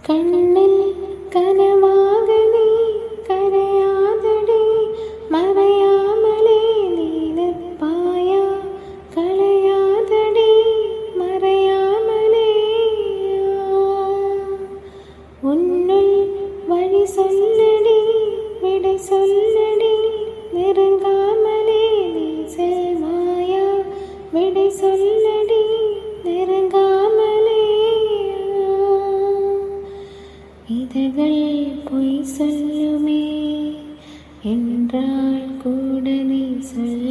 കണ്ണിൽ കനവാക നീ കരയാതടി മറയാമലേ നീലപ്പായ കളയാതടി മറയാമലേ ഉന്നുൾ വഴി சொல்லடி விடை சொல்லடி நெருங்காமலே நீ செல்வாயா விடை சொல்லடி நெருங்காமலே இதழ்கள் பொய் சொல்லுமே என்றால் கூட நீ சொல்